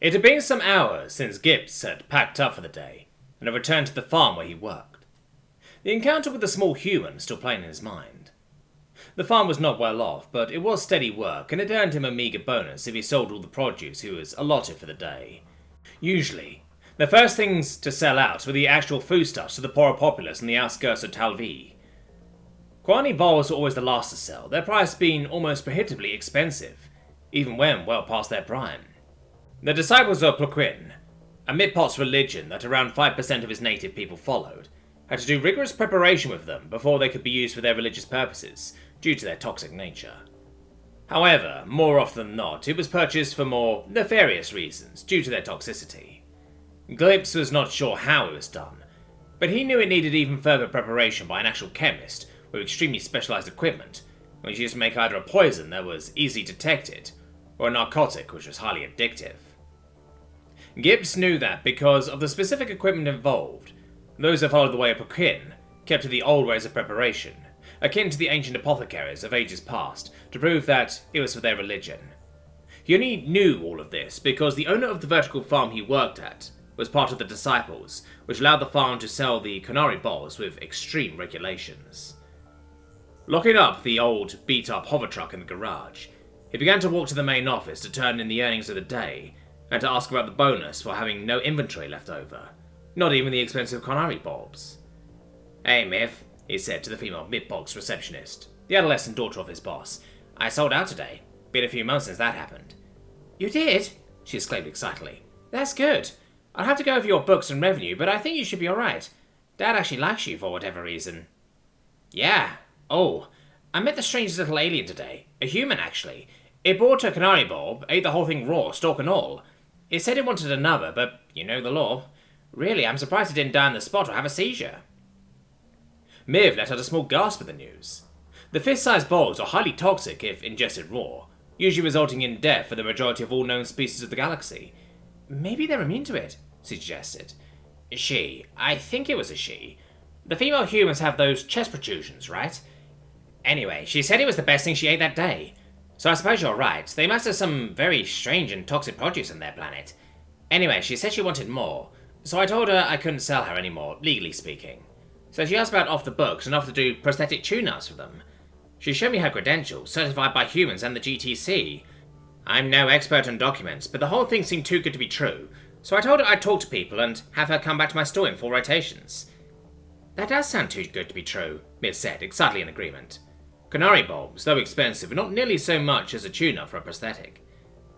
It had been some hours since Gibbs had packed up for the day and had returned to the farm where he worked. The encounter with the small human still playing in his mind. The farm was not well off, but it was steady work, and it earned him a meagre bonus if he sold all the produce he was allotted for the day. Usually, the first things to sell out were the actual foodstuffs to the poorer populace on the outskirts of Talvi. Kwani bowls were always the last to sell, their price being almost prohibitively expensive, even when well past their prime. The disciples of Ploquin, a Midpot's religion that around 5% of his native people followed, had to do rigorous preparation with them before they could be used for their religious purposes, due to their toxic nature. However, more often than not, it was purchased for more nefarious reasons, due to their toxicity. Gibbs was not sure how it was done, but he knew it needed even further preparation by an actual chemist with extremely specialized equipment, which used to make either a poison that was easily detected, or a narcotic which was highly addictive. Gibbs knew that because of the specific equipment involved, those that followed the way of Ploquin kept to the old ways of preparation, akin to the ancient apothecaries of ages past, to prove that it was for their religion. He only knew all of this because the owner of the vertical farm he worked at was part of the disciples, which allowed the farm to sell the Canary bowls with extreme regulations. Locking up the old, beat-up hover truck in the garage, he began to walk to the main office to turn in the earnings of the day, and to ask about the bonus for having no inventory left over, not even the expensive Canary bulbs. "Hey, Miff," he said to the female Midbox receptionist, the adolescent daughter of his boss. "I sold out today. Been a few months since that happened." "You did?" she exclaimed excitedly. "That's good. I'll have to go over your books and revenue, but I think you should be alright. Dad actually likes you for whatever reason." "Yeah. Oh, I met the strangest little alien today. A human, actually. It bought a Canary bulb, ate the whole thing raw, stalk and all. It said it wanted another, but you know the law. Really, I'm surprised it didn't die on the spot or have a seizure." Miv let out a small gasp at the news. The fist-sized bulbs are highly toxic if ingested raw, usually resulting in death for the majority of all known species of the galaxy. "Maybe they're immune to it," she suggested. I think it was a she. The female humans have those chest protrusions, right? Anyway, she said it was the best thing she ate that day. So I suppose you're right, they must have some very strange and toxic produce on their planet. Anyway, she said she wanted more, so I told her I couldn't sell her anymore, legally speaking. So she asked about off the books and offered to do prosthetic tune-ups for them. She showed me her credentials, certified by humans and the GTC. I'm no expert on documents, but the whole thing seemed too good to be true, so I told her I'd talk to people and have her come back to my store in 4 rotations. "That does sound too good to be true," Miss said, excitedly in agreement. Canary bulbs, though expensive, were not nearly so much as a tune-up for a prosthetic.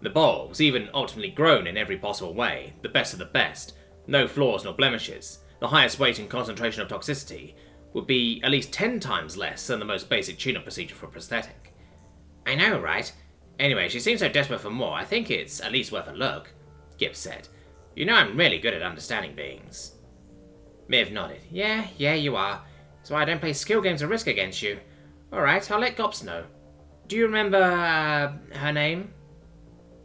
The bulbs, even ultimately grown in every possible way, the best of the best, no flaws nor blemishes, the highest weight and concentration of toxicity, would be at least 10 times less than the most basic tune-up procedure for a prosthetic. "I know, right? Anyway, she seems so desperate for more, I think it's at least worth a look," Gibbs said. "You know I'm really good at understanding beings." Miv nodded. Yeah, you are. That's why I don't play skill games of risk against you. Alright, I'll let Gops know. Do you remember, her name?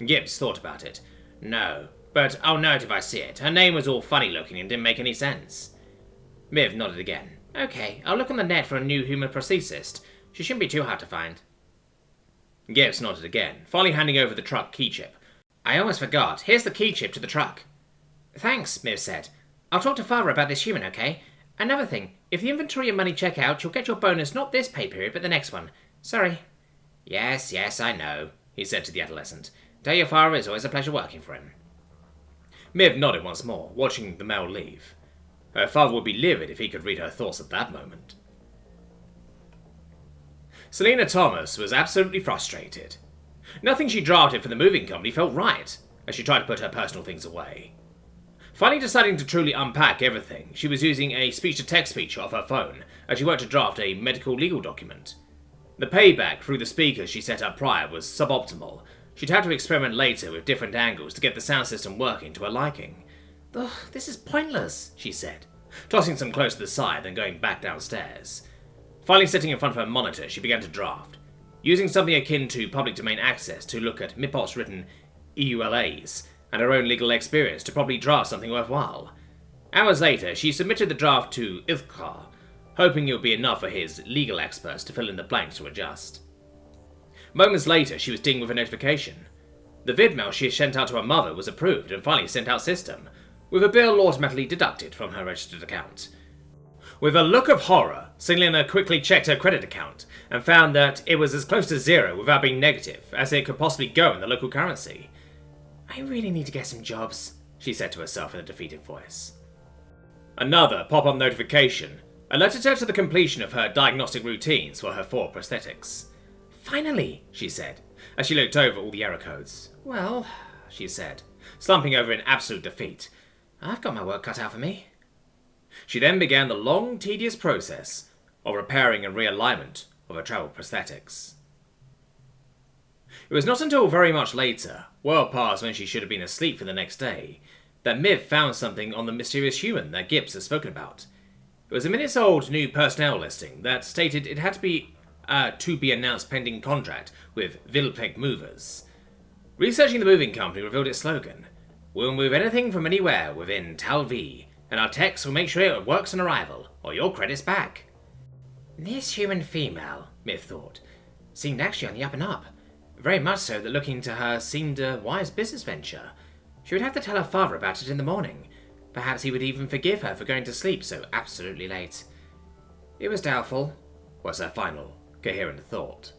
Gibbs thought about it. No, but I'll know it if I see it. Her name was all funny looking and didn't make any sense. Miv nodded again. Okay, I'll look on the net for a new human prosthesist. She shouldn't be too hard to find. Gibbs nodded again, finally handing over the truck key chip. I almost forgot. Here's the key chip to the truck. Thanks, Miv said. I'll talk to Father about this human, okay? Another thing, if the inventory and money check out, you'll get your bonus not this pay period, but the next one. Sorry. Yes, I know, he said to the adolescent. Tell your father it's always a pleasure working for him. Miv nodded once more, watching the male leave. Her father would be livid if he could read her thoughts at that moment. Selena Thomas was absolutely frustrated. Nothing she drafted for the moving company felt right, as she tried to put her personal things away. Finally deciding to truly unpack everything, she was using a speech-to-text feature of her phone as she worked to draft a medical legal document. The payback through the speakers she set up prior was suboptimal. She'd have to experiment later with different angles to get the sound system working to her liking. Ugh, this is pointless, she said, tossing some close to the side then going back downstairs. Finally sitting in front of her monitor, she began to draft, using something akin to public domain access to look at MIPOS written EULAs and her own legal experience to probably draft something worthwhile. Hours later, she submitted the draft to Edgar, hoping it would be enough for his legal experts to fill in the blanks to adjust. Moments later, she was dinged with a notification. The vidmail she sent out to her mother was approved and finally sent out system, with a bill automatically deducted from her registered account. With a look of horror, Selena quickly checked her credit account and found that it was as close to zero without being negative as it could possibly go in the local currency. I really need to get some jobs, she said to herself in a defeated voice. Another pop-up notification alerted her to the completion of her diagnostic routines for her 4 prosthetics. Finally, she said, as she looked over all the error codes. Well, she said, slumping over in absolute defeat, I've got my work cut out for me. She then began the long, tedious process of repairing and realignment of her travel prosthetics. It was not until very much later, well past when she should have been asleep for the next day, that Miv found something on the mysterious human that Gibbs had spoken about. It was a minutes-old new personnel listing that stated it had to be announced pending contract with Vilpeg Movers. Researching the moving company revealed its slogan, "We'll move anything from anywhere within Tal V, and our techs will make sure it works on arrival, or your credit's back." This human female, Miv thought, seemed actually on the up and up. Very much so that looking to her seemed a wise business venture. She would have to tell her father about it in the morning. Perhaps he would even forgive her for going to sleep so absolutely late. It was doubtful, was her final, coherent thought.